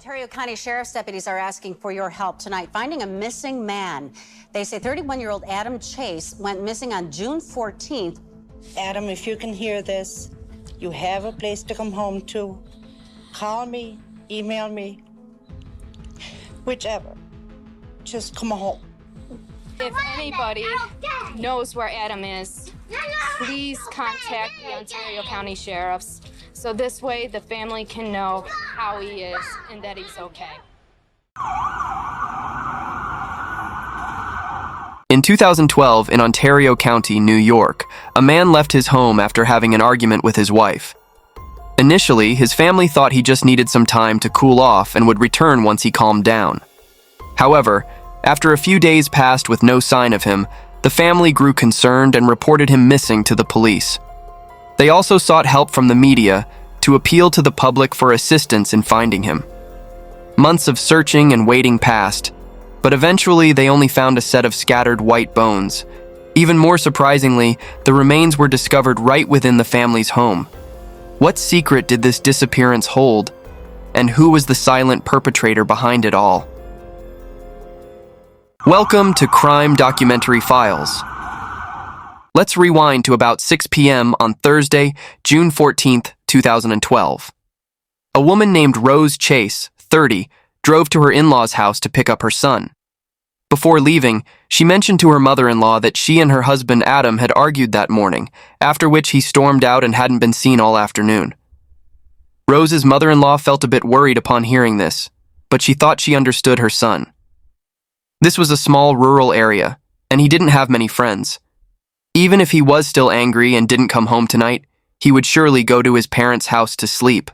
Ontario County Sheriff's deputies are asking for your help tonight, finding a missing man. They say 31-year-old Adam Chase went missing on June 14th. Adam, if you can hear this, you have a place to come home to. Call me, email me, whichever. Just come home. If anybody knows where Adam is, please contact the Ontario County Sheriffs. So this way the family can know how he is and that he's okay. In 2012, in Ontario County, New York, a man left his home after having an argument with his wife. Initially, his family thought he just needed some time to cool off and would return once he calmed down. However, after a few days passed with no sign of him, the family grew concerned and reported him missing to the police. They also sought help from the media to appeal to the public for assistance in finding him. Months of searching and waiting passed, but eventually they only found a set of scattered white bones. Even more surprisingly, the remains were discovered right within the family's home. What secret did this disappearance hold? And who was the silent perpetrator behind it all? Welcome to Crime Documentary Files. Let's rewind to about 6 p.m. on Thursday, June 14th, 2012. A woman named Rose Chase, 30, drove to her in-laws' house to pick up her son. Before leaving, she mentioned to her mother-in-law that she and her husband Adam had argued that morning, after which he stormed out and hadn't been seen all afternoon. Rose's mother-in-law felt a bit worried upon hearing this, but she thought she understood her son. This was a small rural area, and he didn't have many friends. Even if he was still angry and didn't come home tonight, he would surely go to his parents' house to sleep.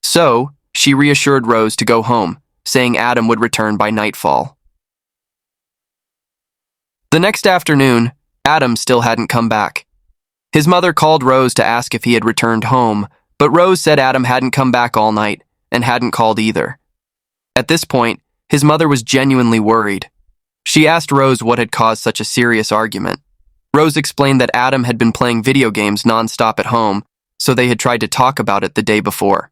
So, she reassured Rose to go home, saying Adam would return by nightfall. The next afternoon, Adam still hadn't come back. His mother called Rose to ask if he had returned home, but Rose said Adam hadn't come back all night and hadn't called either. At this point, his mother was genuinely worried. She asked Rose what had caused such a serious argument. Rose explained that Adam had been playing video games nonstop at home, so they had tried to talk about it the day before.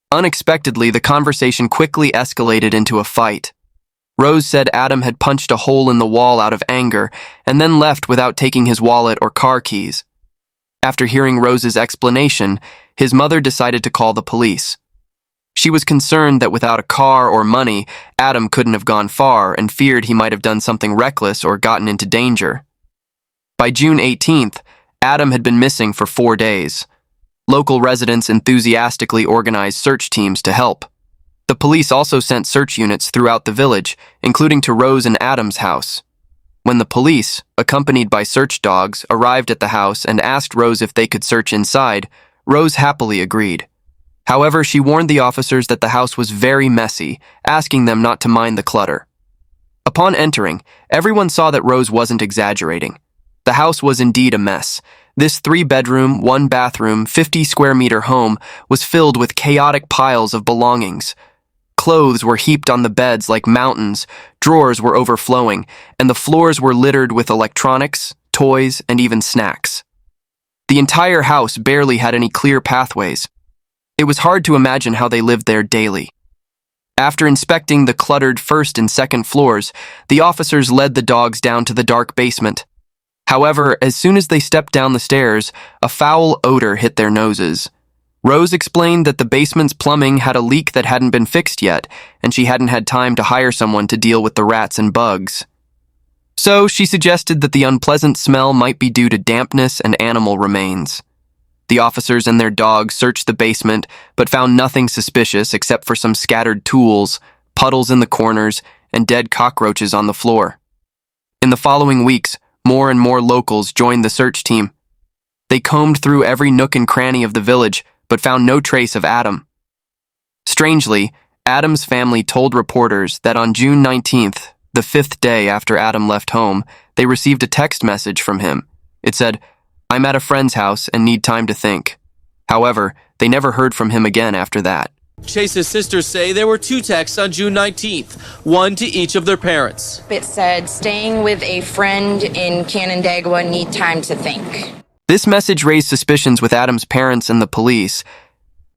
Unexpectedly, the conversation quickly escalated into a fight. Rose said Adam had punched a hole in the wall out of anger and then left without taking his wallet or car keys. After hearing Rose's explanation, his mother decided to call the police. She was concerned that without a car or money, Adam couldn't have gone far and feared he might have done something reckless or gotten into danger. By June 18th, Adam had been missing for 4 days. Local residents enthusiastically organized search teams to help. The police also sent search units throughout the village, including to Rose and Adam's house. When the police, accompanied by search dogs, arrived at the house and asked Rose if they could search inside, Rose happily agreed. However, she warned the officers that the house was very messy, asking them not to mind the clutter. Upon entering, everyone saw that Rose wasn't exaggerating. The house was indeed a mess. This 3-bedroom, 1-bathroom, 50-square-meter home was filled with chaotic piles of belongings. Clothes were heaped on the beds like mountains, drawers were overflowing, and the floors were littered with electronics, toys, and even snacks. The entire house barely had any clear pathways. It was hard to imagine how they lived there daily. After inspecting the cluttered first and second floors, the officers led the dogs down to the dark basement. However, as soon as they stepped down the stairs, a foul odor hit their noses. Rose explained that the basement's plumbing had a leak that hadn't been fixed yet, and she hadn't had time to hire someone to deal with the rats and bugs. So she suggested that the unpleasant smell might be due to dampness and animal remains. The officers and their dogs searched the basement, but found nothing suspicious except for some scattered tools, puddles in the corners, and dead cockroaches on the floor. In the following weeks, more and more locals joined the search team. They combed through every nook and cranny of the village, but found no trace of Adam. Strangely, Adam's family told reporters that on June 19th, the 5th day after Adam left home, they received a text message from him. It said, "I'm at a friend's house and need time to think." However, they never heard from him again after that. Chase's sisters say there were 2 texts on June 19th, one to each of their parents. It said, "Staying with a friend in Canandaigua, need time to think." This message raised suspicions with Adam's parents and the police.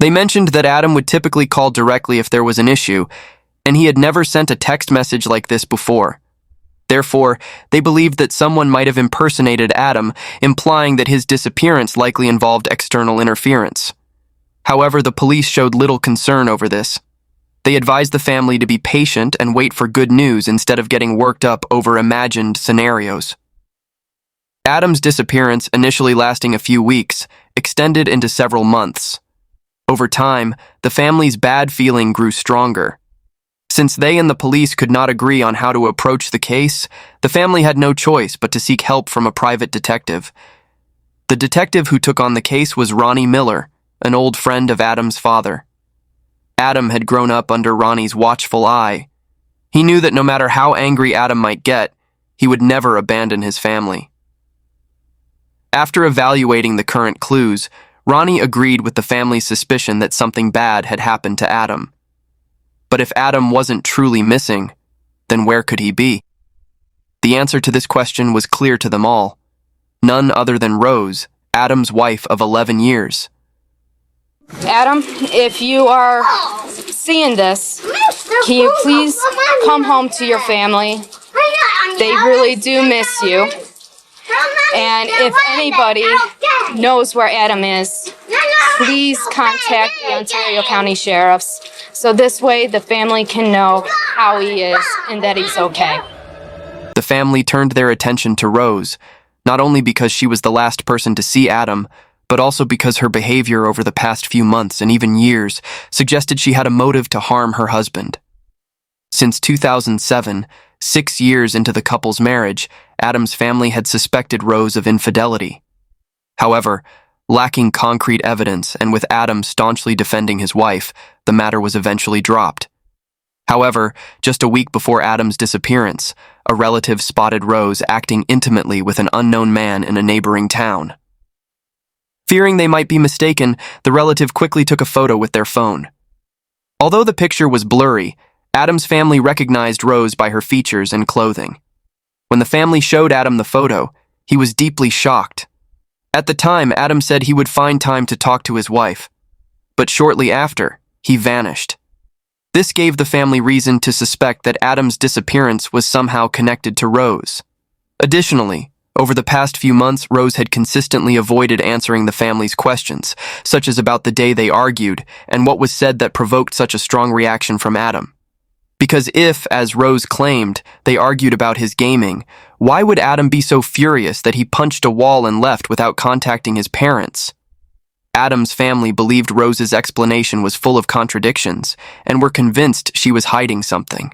They mentioned that Adam would typically call directly if there was an issue, and he had never sent a text message like this before. Therefore, they believed that someone might have impersonated Adam, implying that his disappearance likely involved external interference. However, the police showed little concern over this. They advised the family to be patient and wait for good news instead of getting worked up over imagined scenarios. Adam's disappearance, initially lasting a few weeks, extended into several months. Over time, the family's bad feeling grew stronger. Since they and the police could not agree on how to approach the case, the family had no choice but to seek help from a private detective. The detective who took on the case was Ronnie Miller, an old friend of Adam's father. Adam had grown up under Ronnie's watchful eye. He knew that no matter how angry Adam might get, he would never abandon his family. After evaluating the current clues, Ronnie agreed with the family's suspicion that something bad had happened to Adam. But if Adam wasn't truly missing, then where could he be? The answer to this question was clear to them all. None other than Rose, Adam's wife of 11 years. Adam, if you are seeing this, can you please come home to your family? They really do miss you. And if anybody knows where Adam is, please contact the Ontario County Sheriffs so this way the family can know how he is and that he's okay. The family turned their attention to Rose, not only because she was the last person to see Adam, but also because her behavior over the past few months and even years suggested she had a motive to harm her husband. Since 2007, 6 years into the couple's marriage, Adam's family had suspected Rose of infidelity. However, lacking concrete evidence and with Adam staunchly defending his wife, the matter was eventually dropped. However, just a week before Adam's disappearance, a relative spotted Rose acting intimately with an unknown man in a neighboring town. Fearing they might be mistaken, the relative quickly took a photo with their phone. Although the picture was blurry, Adam's family recognized Rose by her features and clothing. When the family showed Adam the photo, he was deeply shocked. At the time, Adam said he would find time to talk to his wife, but shortly after, he vanished. This gave the family reason to suspect that Adam's disappearance was somehow connected to Rose. Additionally, over the past few months, Rose had consistently avoided answering the family's questions, such as about the day they argued and what was said that provoked such a strong reaction from Adam. Because if, as Rose claimed, they argued about his gaming, why would Adam be so furious that he punched a wall and left without contacting his parents? Adam's family believed Rose's explanation was full of contradictions and were convinced she was hiding something.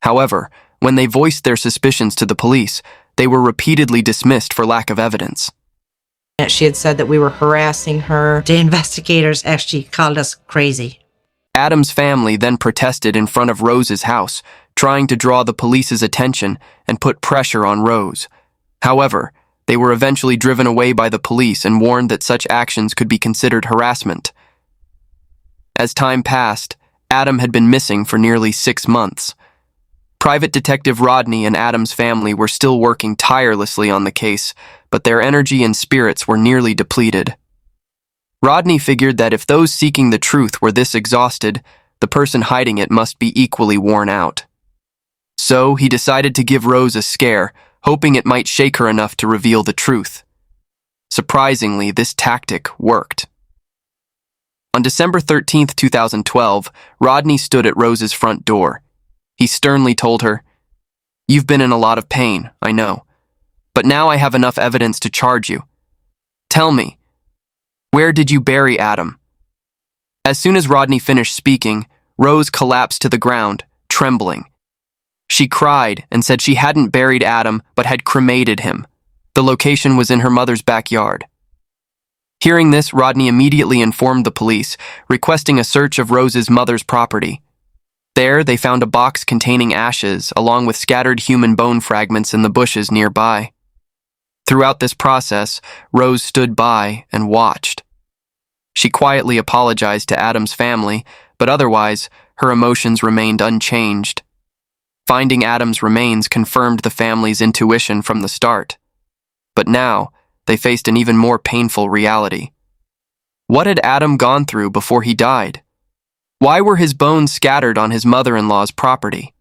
However, when they voiced their suspicions to the police, they were repeatedly dismissed for lack of evidence. She had said that we were harassing her. The investigators actually called us crazy. Adam's family then protested in front of Rose's house, trying to draw the police's attention and put pressure on Rose. However, they were eventually driven away by the police and warned that such actions could be considered harassment. As time passed, Adam had been missing for nearly 6 months. Private Detective Rodney and Adam's family were still working tirelessly on the case, but their energy and spirits were nearly depleted. Rodney figured that if those seeking the truth were this exhausted, the person hiding it must be equally worn out. So he decided to give Rose a scare, hoping it might shake her enough to reveal the truth. Surprisingly, this tactic worked. On December 13, 2012, Rodney stood at Rose's front door. He sternly told her, "You've been in a lot of pain, I know, but now I have enough evidence to charge you. Tell me, where did you bury Adam?" As soon as Rodney finished speaking, Rose collapsed to the ground, trembling. She cried and said she hadn't buried Adam but had cremated him. The location was in her mother's backyard. Hearing this, Rodney immediately informed the police, requesting a search of Rose's mother's property. There, they found a box containing ashes along with scattered human bone fragments in the bushes nearby. Throughout this process, Rose stood by and watched. She quietly apologized to Adam's family, but otherwise, her emotions remained unchanged. Finding Adam's remains confirmed the family's intuition from the start. But now, they faced an even more painful reality. What had Adam gone through before he died? Why were his bones scattered on his mother-in-law's property?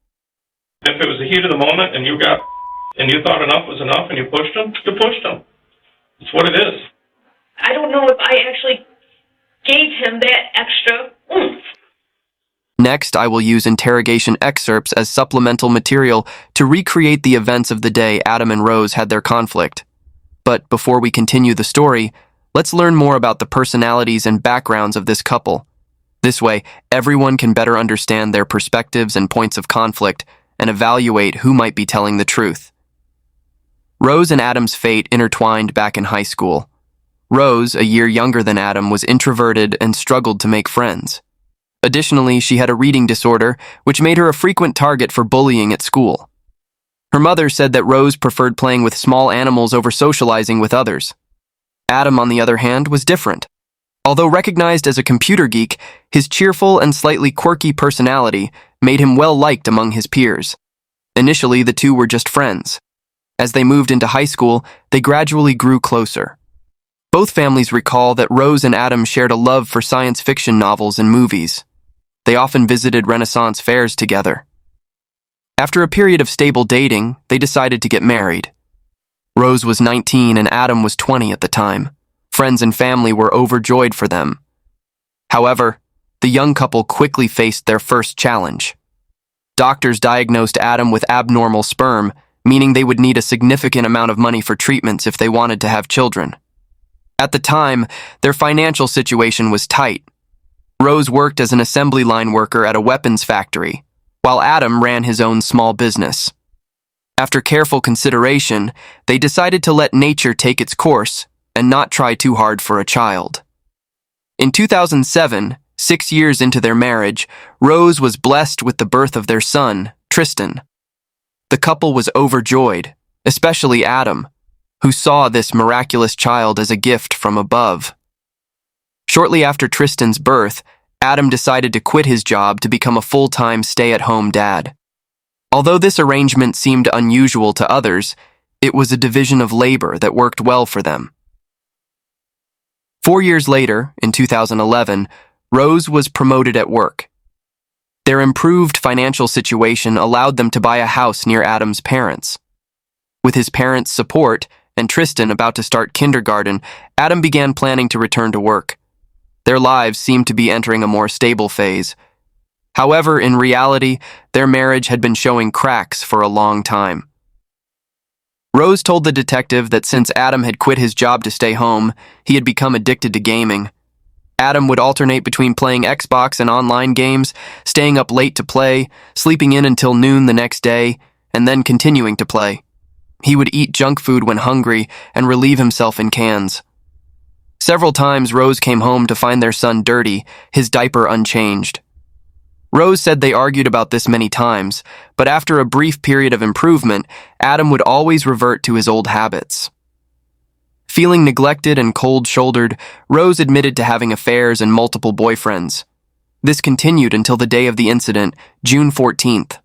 If it was the heat of the moment and you thought enough was enough and you pushed him, you pushed him. It's what it is. I don't know if I actually gave him that extra oomph. Next, I will use interrogation excerpts as supplemental material to recreate the events of the day Adam and Rose had their conflict. But before we continue the story, let's learn more about the personalities and backgrounds of this couple. This way, everyone can better understand their perspectives and points of conflict and evaluate who might be telling the truth. Rose and Adam's fate intertwined back in high school. Rose, a year younger than Adam, was introverted and struggled to make friends. Additionally, she had a reading disorder, which made her a frequent target for bullying at school. Her mother said that Rose preferred playing with small animals over socializing with others. Adam, on the other hand, was different. Although recognized as a computer geek, his cheerful and slightly quirky personality made him well-liked among his peers. Initially, the two were just friends. As they moved into high school, they gradually grew closer. Both families recall that Rose and Adam shared a love for science fiction novels and movies. They often visited Renaissance fairs together. After a period of stable dating, they decided to get married. Rose was 19 and Adam was 20 at the time. Friends and family were overjoyed for them. However, the young couple quickly faced their first challenge. Doctors diagnosed Adam with abnormal sperm, meaning they would need a significant amount of money for treatments if they wanted to have children. At the time, their financial situation was tight. Rose worked as an assembly line worker at a weapons factory, while Adam ran his own small business. After careful consideration, they decided to let nature take its course and not try too hard for a child. In 2007, 6 years into their marriage, Rose was blessed with the birth of their son, Tristan. The couple was overjoyed, especially Adam, who saw this miraculous child as a gift from above. Shortly after Tristan's birth, Adam decided to quit his job to become a full-time stay-at-home dad. Although this arrangement seemed unusual to others, it was a division of labor that worked well for them. 4 years later, in 2011, Rose was promoted at work. Their improved financial situation allowed them to buy a house near Adam's parents. With his parents' support and Tristan about to start kindergarten, Adam began planning to return to work. Their lives seemed to be entering a more stable phase. However, in reality, their marriage had been showing cracks for a long time. Rose told the detective that since Adam had quit his job to stay home, he had become addicted to gaming. Adam would alternate between playing Xbox and online games, staying up late to play, sleeping in until noon the next day, and then continuing to play. He would eat junk food when hungry and relieve himself in cans. Several times Rose came home to find their son dirty, his diaper unchanged. Rose said they argued about this many times, but after a brief period of improvement, Adam would always revert to his old habits. Feeling neglected and cold-shouldered, Rose admitted to having affairs and multiple boyfriends. This continued until the day of the incident, June 14th.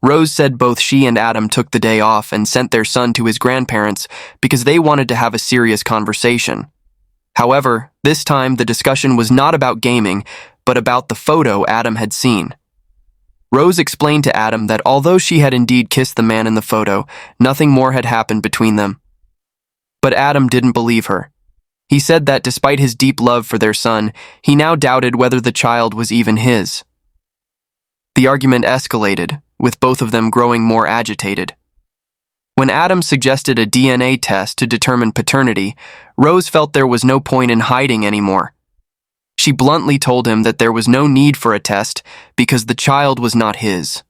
Rose said both she and Adam took the day off and sent their son to his grandparents because they wanted to have a serious conversation. However, this time the discussion was not about gaming, but about the photo Adam had seen. Rose explained to Adam that although she had indeed kissed the man in the photo, nothing more had happened between them. But Adam didn't believe her. He said that despite his deep love for their son, he now doubted whether the child was even his. The argument escalated, with both of them growing more agitated. When Adam suggested a DNA test to determine paternity, Rose felt there was no point in hiding anymore. She bluntly told him that there was no need for a test because the child was not his.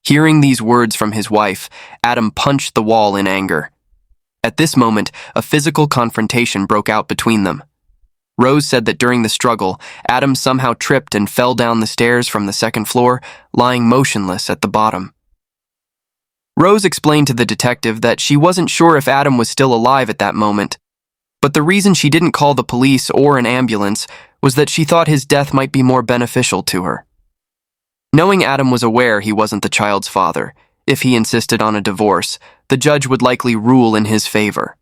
Hearing these words from his wife, Adam punched the wall in anger. At this moment, a physical confrontation broke out between them. Rose said that during the struggle, Adam somehow tripped and fell down the stairs from the second floor, lying motionless at the bottom. Rose explained to the detective that she wasn't sure if Adam was still alive at that moment, but the reason she didn't call the police or an ambulance was that she thought his death might be more beneficial to her. Knowing Adam was aware he wasn't the child's father, if he insisted on a divorce, the judge would likely rule in his favor.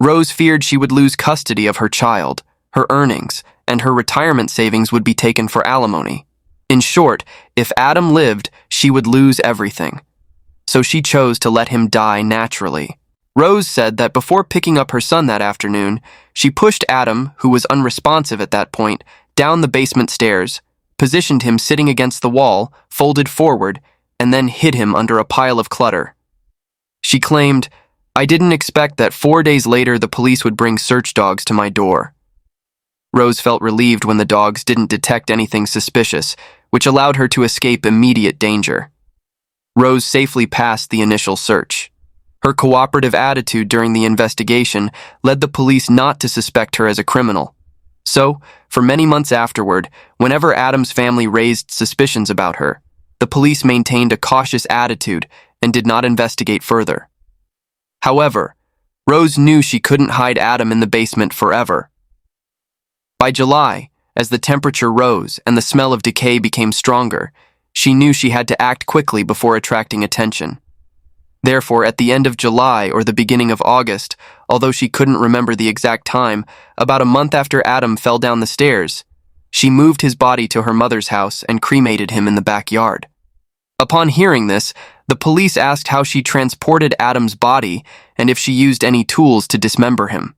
Rose feared she would lose custody of her child, her earnings, and her retirement savings would be taken for alimony. In short, if Adam lived, she would lose everything. So she chose to let him die naturally. Rose said that before picking up her son that afternoon, she pushed Adam, who was unresponsive at that point, down the basement stairs, positioned him sitting against the wall, folded forward, and then hid him under a pile of clutter. She claimed, "I didn't expect that 4 days later the police would bring search dogs to my door." Rose felt relieved when the dogs didn't detect anything suspicious, which allowed her to escape immediate danger. Rose safely passed the initial search. Her cooperative attitude during the investigation led the police not to suspect her as a criminal. So, for many months afterward, whenever Adam's family raised suspicions about her, the police maintained a cautious attitude and did not investigate further. However, Rose knew she couldn't hide Adam in the basement forever. By July, as the temperature rose and the smell of decay became stronger, she knew she had to act quickly before attracting attention. Therefore, at the end of July or the beginning of August, although she couldn't remember the exact time, about a month after Adam fell down the stairs, she moved his body to her mother's house and cremated him in the backyard. Upon hearing this, the police asked how she transported Adam's body and if she used any tools to dismember him.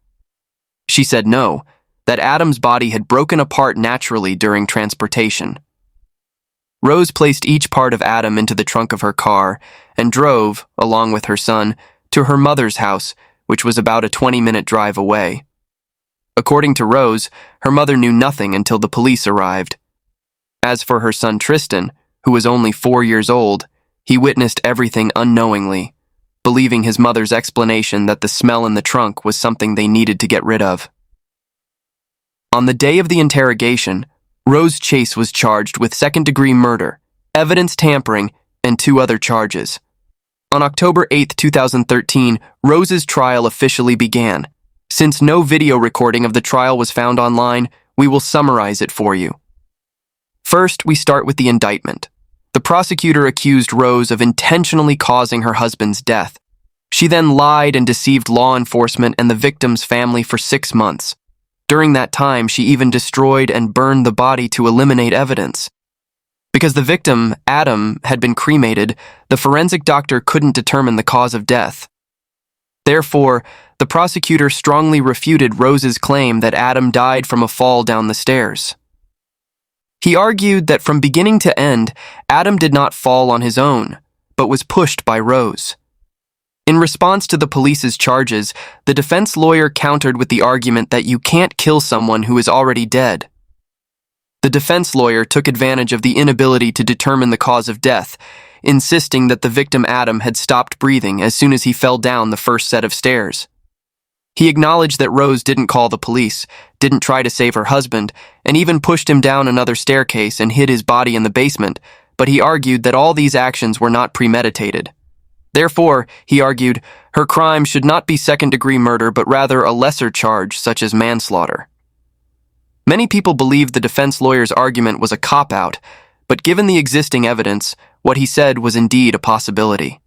She said no, that Adam's body had broken apart naturally during transportation. Rose placed each part of Adam into the trunk of her car and drove, along with her son, to her mother's house, which was about a 20-minute drive away. According to Rose, her mother knew nothing until the police arrived. As for her son Tristan, who was only 4 years old, he witnessed everything unknowingly, believing his mother's explanation that the smell in the trunk was something they needed to get rid of. On the day of the interrogation, Rose Chase was charged with second-degree murder, evidence tampering, and 2 other charges. On October 8, 2013, Rose's trial officially began. Since no video recording of the trial was found online, we will summarize it for you. First, we start with the indictment. The prosecutor accused Rose of intentionally causing her husband's death. She then lied and deceived law enforcement and the victim's family for 6 months. During that time, she even destroyed and burned the body to eliminate evidence. Because the victim, Adam, had been cremated, the forensic doctor couldn't determine the cause of death. Therefore, the prosecutor strongly refuted Rose's claim that Adam died from a fall down the stairs. He argued that from beginning to end, Adam did not fall on his own, but was pushed by Rose. In response to the police's charges, the defense lawyer countered with the argument that you can't kill someone who is already dead. The defense lawyer took advantage of the inability to determine the cause of death, insisting that the victim Adam had stopped breathing as soon as he fell down the first set of stairs. He acknowledged that Rose didn't call the police, didn't try to save her husband, and even pushed him down another staircase and hid his body in the basement, but he argued that all these actions were not premeditated. Therefore, he argued, her crime should not be second-degree murder but rather a lesser charge such as manslaughter. Many people believed the defense lawyer's argument was a cop-out, but given the existing evidence, what he said was indeed a possibility.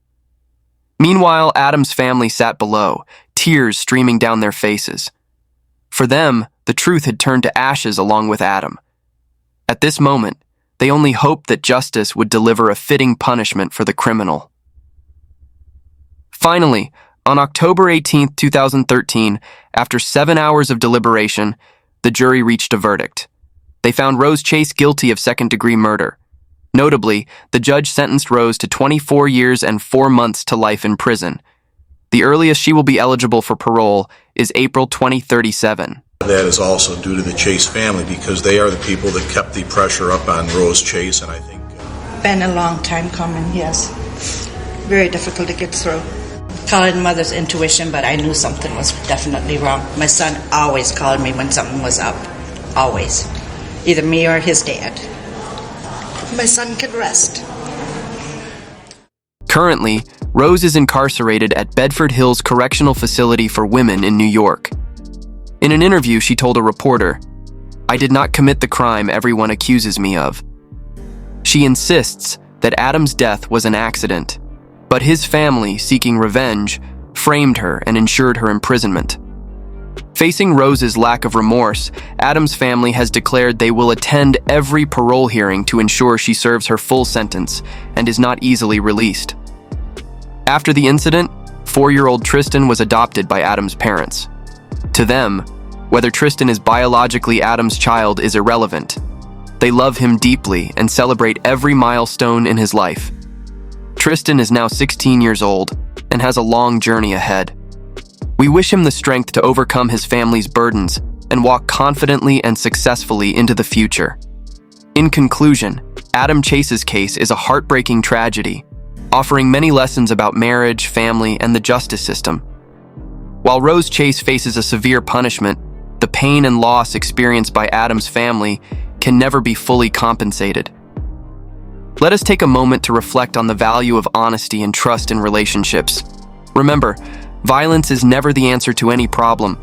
Meanwhile, Adam's family sat below, tears streaming down their faces. For them, the truth had turned to ashes along with Adam. At this moment, they only hoped that justice would deliver a fitting punishment for the criminal. Finally, on October 18, 2013, after 7 hours of deliberation, the jury reached a verdict. They found Rose Chase guilty of second-degree murder. Notably, the judge sentenced Rose to 24 years and 4 months to life in prison. The earliest she will be eligible for parole is April 2037. That is also due to the Chase family because they are the people that kept the pressure up on Rose Chase, and I think... Been a long time coming, yes. Very difficult to get through. Call it mother's intuition, but I knew something was definitely wrong. My son always called me when something was up. Always. Either me or his dad. My son can rest. Currently, Rose is incarcerated at Bedford Hills Correctional Facility for Women in New York. In an interview, she told a reporter, "I did not commit the crime everyone accuses me of." She insists that Adam's death was an accident, but his family, seeking revenge, framed her and ensured her imprisonment. Facing Rose's lack of remorse, Adam's family has declared they will attend every parole hearing to ensure she serves her full sentence and is not easily released. After the incident, 4-year-old Tristan was adopted by Adam's parents. To them, whether Tristan is biologically Adam's child is irrelevant. They love him deeply and celebrate every milestone in his life. Tristan is now 16 years old and has a long journey ahead. We wish him the strength to overcome his family's burdens and walk confidently and successfully into the future. In conclusion, Adam Chase's case is a heartbreaking tragedy, offering many lessons about marriage, family, and the justice system. While Rose Chase faces a severe punishment, the pain and loss experienced by Adam's family can never be fully compensated. Let us take a moment to reflect on the value of honesty and trust in relationships. Remember, violence is never the answer to any problem.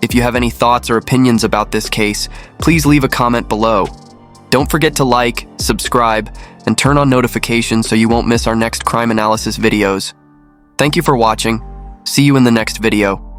If you have any thoughts or opinions about this case, please leave a comment below. Don't forget to like, subscribe, and turn on notifications so you won't miss our next crime analysis videos. Thank you for watching. See you in the next video.